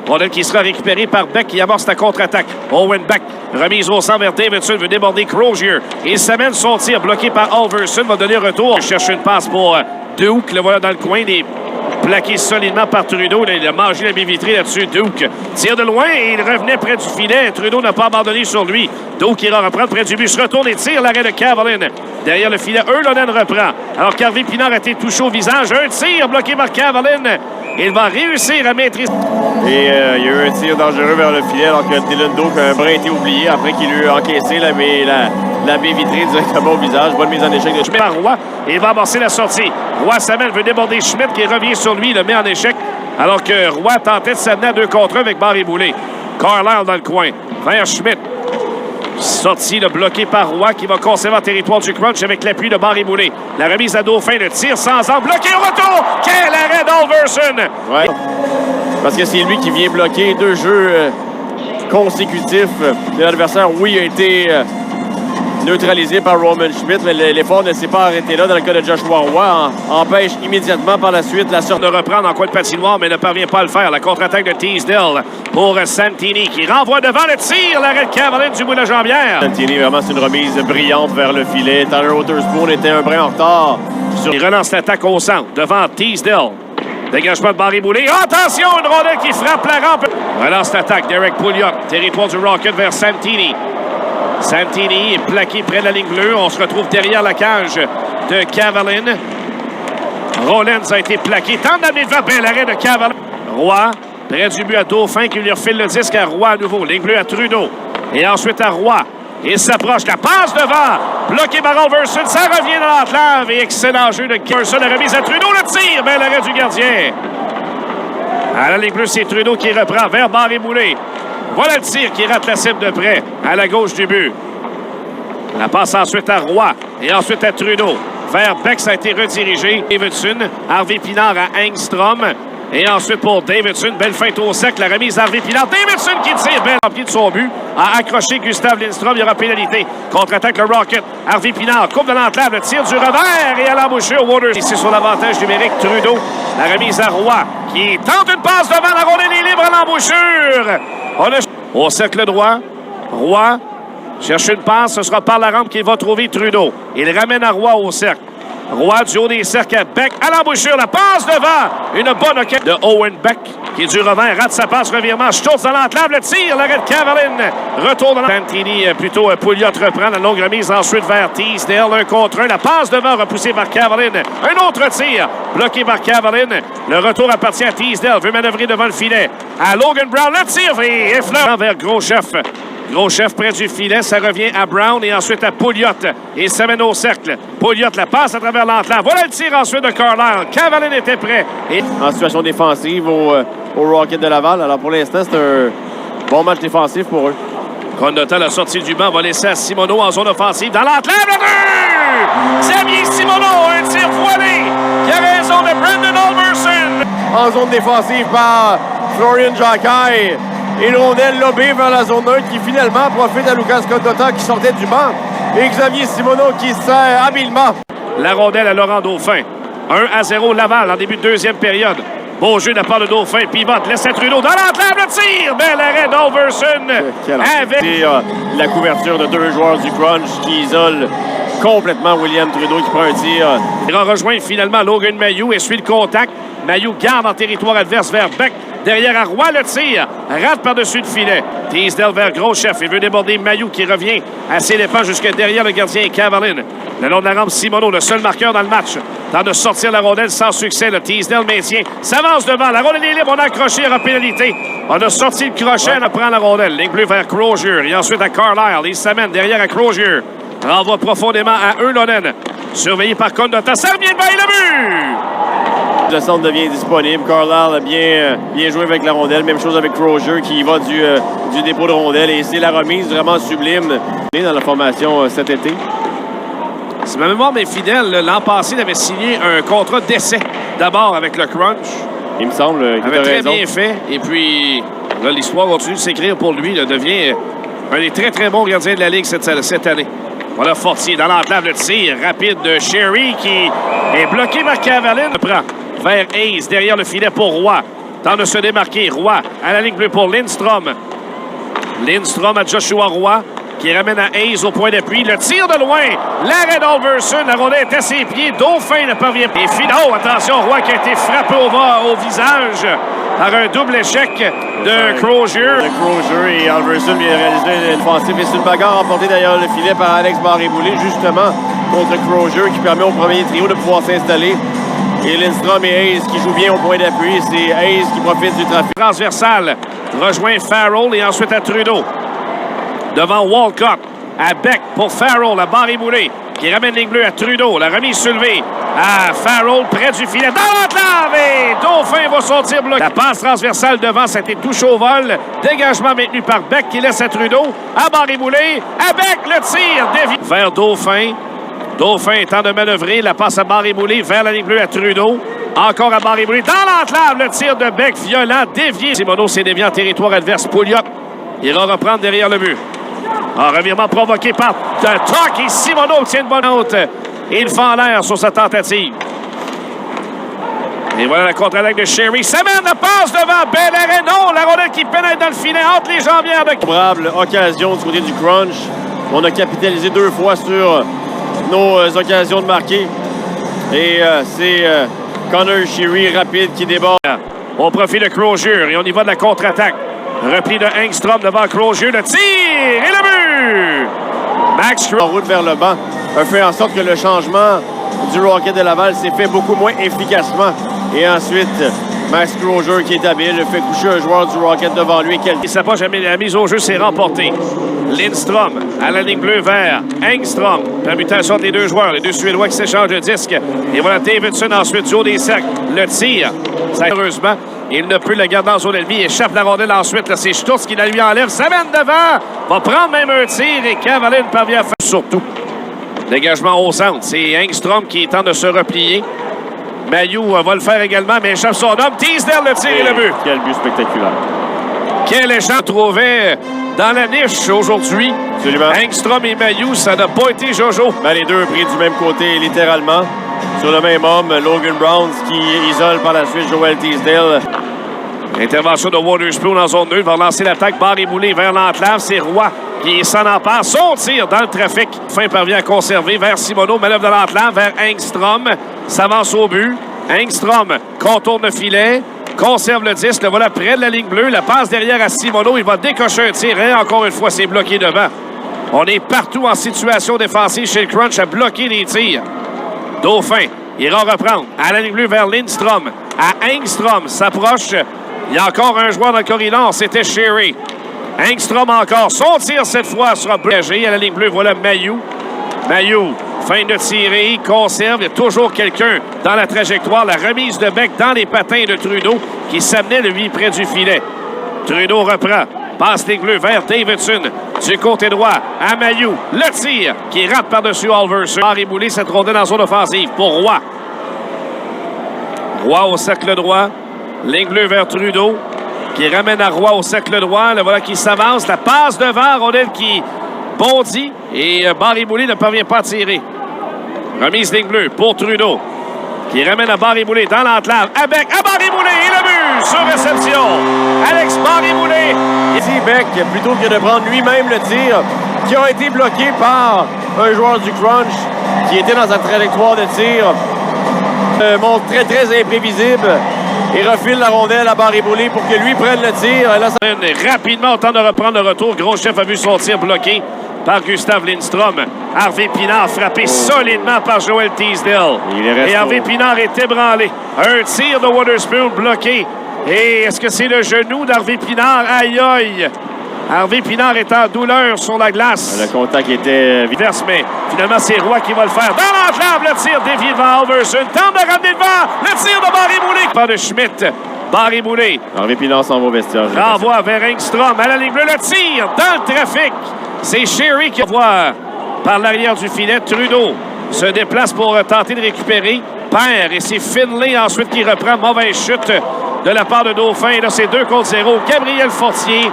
Rondelle qui sera récupérée par Beck qui amorce la contre-attaque. Owen Beck, remise au centre vers Davidson, veut déborder Crozier. Il s'amène son tir bloqué par Alverson, va donner retour. Il cherche une passe pour Duke, le voilà dans le coin des... Plaqué solidement par Trudeau. Là, il a mangé la baie vitrée là-dessus. Duke tire de loin et il revenait près du filet. Trudeau n'a pas abandonné sur lui. Duke ira reprendre près du but. Se retourne et tire l'arrêt de Cavalin. Derrière le filet, Yrlonen reprend. Alors qu'Harvey Pinard a été touché au visage. Un tir bloqué par Cavalin. Il va réussir à maîtriser. Et il y a eu un tir dangereux vers le filet alors que Dylan Duke a un brin été oublié après qu'il lui a encaissé la baie vitrée directement au visage. Bonne mise en échec de Schmidt par Roy. Il va amorcer la sortie. Roy Samuel veut déborder Schmidt qui revient sur lui. Il le met en échec. Alors que Roy tentait de s'amener à 2 contre 1 avec Barry Boulay. Carlisle dans le coin. Vers Schmidt. Sortie bloquée par Roy qui va conserver le territoire du crunch avec l'appui de Barry Boulay. La remise à Dauphin. Le tir sans angle. Bloqué au retour. Quel arrêt d'Alverson. Ouais. Parce que c'est lui qui vient bloquer 2 jeux consécutifs de l'adversaire. Oui, il a été neutralisé par Roman Schmidt, mais l'effort ne s'est pas arrêté là dans le cas de Joshua Roy. Empêche immédiatement par la suite la sortie. De reprendre en coin de patinoire, mais ne parvient pas à le faire. La contre-attaque de Teasdale pour Santini qui renvoie devant le tir. L'arrêt de Cavalin du bout de la jambière. Santini, vraiment, c'est une remise brillante vers le filet. Tyler Wotherspoon était un brin en retard. Il relance l'attaque au centre devant Teasdale. Dégagement de Barry Boulay. Attention, une rondelle qui frappe la rampe. Relance l'attaque. Derek Pouliot. Territoire du Rocket vers Santini. Santini est plaqué près de la ligne bleue. On se retrouve derrière la cage de Cavalin. Rollins a été plaqué. Tente d'amener devant. Bel arrêt de Cavalin. Roy, près du but à Dauphin qui lui refile le disque à Roy à nouveau. Ligne bleue à Trudeau. Et ensuite à Roy. Il s'approche. La passe devant. Bloqué par Alverson. Ça revient dans l'enclave. Et excellent jeu de Gerson. La remise à Trudeau. Le tir. Bel arrêt du gardien. À la ligne bleue, c'est Trudeau qui reprend vers Barry Boulay. Voilà le tir qui rate la cible de près, à la gauche du but. La passe ensuite à Roy et ensuite à Trudeau. Vers Beck, ça a été redirigé. Davidson, Harvey Pinard à Engstrom. Et ensuite pour Davidson, belle feinte au sec, la remise d'Harvey Pinard. Davidson qui tire, belle en pied de son but. A accroché Gustav Lindstrom, il y aura pénalité. Contre-attaque le Rocket. Harvey Pinard coupe de l'enclave, le tir du revers et à l'embouchure. Waters ici sur l'avantage numérique. Trudeau, la remise à Roy qui tente une passe devant, la rondelle est libre à l'embouchure. On a... Au cercle droit, Roy cherche une passe, ce sera par la rampe qu'il va trouver Trudeau. Il ramène à Roy au cercle. Roy du haut des cercles à Beck, à l'embouchure, la passe devant. Une bonne occasion de Owen Beck qui du revers, rate sa passe, revirement, Stutz dans l'enclave, le tir, l'arrêt de Cavalin. Retour dans la... Santini, plutôt Pouliot reprend la longue remise ensuite vers Teasdale, 1 contre 1. La passe devant, repoussée par Cavalin. Un autre tir, bloqué par Cavalin. Le retour appartient à Teasdale, veut manœuvrer devant le filet. À Logan Brown, le tir et effleure vers Gros Chef. Gros Chef près du filet, ça revient à Brown et ensuite à Pouliot. Et ça mène au cercle. Pouliot la passe à travers l'enclave. Voilà le tir ensuite de Carlisle. Cavalin était prêt. Et... En situation défensive au Rocket de Laval. Alors pour l'instant, c'est un bon match défensif pour eux. Condota, la sortie du banc, va laisser à Simoneau en zone offensive. Dans l'enclave, le 2! Xavier Simoneau, un tir voilé. Qui a raison de Brendan Alverson. En zone défensive par Florian Jacquet. Et une rondelle lobée vers la zone neutre qui finalement profite à Lucas Condota qui sortait du banc. Et Xavier Simoneau qui sert habilement. La rondelle à Laurent Dauphin. 1-0 Laval en début de deuxième période. Beau jeu de la part de Dauphin. Pivote, laisse à Trudeau dans l'enclave, le tir! Bel arrêt d'Alverson. Avec la couverture de 2 joueurs du crunch qui isolent complètement William Trudeau qui prend un tir. Il va rejoindre finalement Logan Mailloux et suit le contact. Mailloux garde en territoire adverse vers Beck. Derrière à Roy, le tir. Rate par-dessus le filet. Teasdale vers Gros Chef. Il veut déborder Mailloux qui revient à ses dépens jusque derrière le gardien Cavalin. Le long de la rampe, Simoneau, le seul marqueur dans le match. Tente de sortir la rondelle sans succès. Le Teasdale maintient. S'avance devant. La rondelle est libre. On a accroché à pénalité. On a sorti le crochet. On prend la rondelle. Ligne bleue vers Crozier. Et ensuite à Carlisle. Il s'amène derrière à Crozier. Renvoie profondément à Yrlonen. Surveillé par Condota. Ça revient devant le but! Le centre devient disponible. Carlisle a bien joué avec la rondelle. Même chose avec Crozier qui va du dépôt de rondelle. Et c'est la remise vraiment sublime dans la formation cet été. Si ma mémoire m'est fidèle, l'an passé, il avait signé un contrat d'essai d'abord avec le Crunch. Il me semble qu'il avait a très raison. bien fait. Et puis, là, l'histoire continue de s'écrire pour lui. Il devient un des très, très bons gardiens de la Ligue cette année. Voilà Fortier dans l'enclave, le tir rapide de Sherry qui est bloqué par Cavalin. Prend vers Hayes, derrière le filet pour Roy. tente de se démarquer. Roy à la ligne bleue pour Lindstrom. Lindstrom à Joshua Roy, qui ramène à Hayes au point d'appui. Le tir de loin. L'arrêt d'Alverson. La rondelle est à ses pieds. Dauphin ne parvient pas. Et Finau, attention, Roy qui a été frappé au visage par un double échec de Crozier. De Crozier et Alverson vient réaliser une offensive. Et c'est une bagarre remportée derrière le filet par Alex Barré-Boulet, justement contre Crozier, qui permet au premier trio de pouvoir s'installer. Et Lindstrom et Hayes qui jouent bien au point d'appui. C'est Hayes qui profite du trafic. Transversal rejoint Farrell et ensuite à Trudeau. Devant Walcott, à Beck pour Farrell, à Barré-Boulet, qui ramène ligne bleue à Trudeau. La remise soulevée à Farrell près du filet. Dans l'enclave et Dauphin va sortir bloqué. La passe transversale devant, ça a été touché au vol. Dégagement maintenu par Beck qui laisse à Trudeau. À Barré-Boulet, à Beck, le tir dévié vers Dauphin. Dauphin tente de manœuvrer. La passe à Barré-Boulet vers la ligne bleue à Trudeau. Encore à Barré-Boulet. Dans l'enclave, le tir de Beck violent, dévié. Simoneau s'est dévié en territoire adverse. Pouliot ira reprendre derrière le but. Un revirement provoqué par Tuck et Simoneau obtient une bonne note. Il fait en l'air sur sa tentative. Et voilà la contre-attaque de Sherry. Samène la passe devant Bellaré. Non, la rondelle qui pénètre dans le filet entre les jambières de... Favorable occasion du côté du Crunch. On a capitalisé 2 fois sur nos occasions de marquer. Et c'est Connor Sherry rapide qui déborde. Au profit de Crozier et on y va de la contre-attaque. Repli de Engstrom devant Crozier. Le tir et le but! Max en route vers le banc a fait en sorte que le changement du Rocket de Laval s'est fait beaucoup moins efficacement. Et ensuite, Max Crozier, qui est habile, fait coucher un joueur du Rocket devant lui. Il s'approche, la mise au jeu s'est remportée. Lindstrom à la ligne bleue vers Engstrom. Permutation entre les deux joueurs, les deux Suédois qui s'échangent le disque. Et voilà Davidson ensuite du haut des cercles. Le tir, heureusement, il ne peut le garder en zone ennemie. Échappe la rondelle ensuite. Là, c'est Stutz qui la lui enlève. S'amène devant. Va prendre même un tir et Cavalin parvient à faire surtout. Dégagement au centre. C'est Engstrom qui tente de se replier. Mailloux va le faire également, mais échappe son homme. Teasdale le tir et le but. Quel but spectaculaire. Quel échange trouvé dans la niche aujourd'hui. Absolument. Engstrom et Mailloux, ça n'a pas été Jojo. Ben, les deux pris du même côté, littéralement. Sur le même homme, Logan Brown qui isole par la suite Joel Teasdale. Intervention de Waterspoon en zone 2. Il va lancer l'attaque. Barré-Boulet vers l'enclave. C'est Roy qui s'en empare. Son tir dans le trafic. Fin parvient à conserver vers Simoneau. Manœuvre de l'enclave vers Engstrom. S'avance au but. Engstrom contourne le filet. Conserve le disque. Le voilà près de la ligne bleue. La passe derrière à Simoneau. Il va décocher un tir. Et encore une fois, c'est bloqué devant. On est partout en situation défensive chez le Crunch à bloquer les tirs. Dauphin ira reprendre à la ligne bleue vers Lindstrom. À Engstrom s'approche. Il y a encore un joueur dans le corridor. C'était Sherry. Engstrom encore. Son tir cette fois sera bloqué. À la ligne bleue, voilà Mailloux. Mailloux, fin de tirer, conserve. Il y a toujours quelqu'un dans la trajectoire. La remise de Beck dans les patins de Trudeau qui s'amenait, lui, près du filet. Trudeau reprend. Passe ligne bleue vers Davidson. Du côté droit à Mailloux. Le tir qui rate par-dessus Alverson. Barré-Boulet cette rondelle en zone offensive pour Roy. Roy au cercle droit. Ligne bleue vers Trudeau qui ramène à Roy au cercle droit. Le voilà qui s'avance. La passe devant. Rondelle qui bondit et Barré-Boulet ne parvient pas à tirer. Remise ligne bleue pour Trudeau qui ramène à Barré-Boulet dans l'enclave. À Beck, à Barré-Boulet et le but sur réception. Alex Barré-Boulet. Ici, Beck, plutôt que de prendre lui-même le tir, qui a été bloqué par un joueur du Crunch qui était dans sa trajectoire de tir, montre très, très imprévisible et refile la rondelle à Barré-Boulet pour que lui prenne le tir. Là, ça... Rapidement, au temps de reprendre le retour, Gros Chef a vu son tir bloqué par Gustav Lindstrom. Harvey Pinard frappé solidement par Joel Teasdale. Et Harvey Pinard est ébranlé. Un tir de Waterspoon bloqué. Et est-ce que c'est le genou d'Harvey Pinard? Aïe aïe! Harvey Pinard est en douleur sur la glace. Le contact était... Verse, mais finalement, c'est Roy qui va le faire. Dans l'enclave, le tir dévié devant Alverson. Tente de ramener devant. Le tir de Barré-Boulet. Pas de Schmidt. Barré-Boulet. Harvey Pinard s'en va au vestiaire. Renvoie vers Engstrom à la ligne bleue. Le tir dans le trafic. C'est Sherry qui voit par l'arrière du filet. Trudeau se déplace pour tenter de récupérer. Perd et c'est Finlay ensuite qui reprend. Mauvaise chute de la part de Dauphin. Et là, c'est 2 contre 0. Gabriel Fortier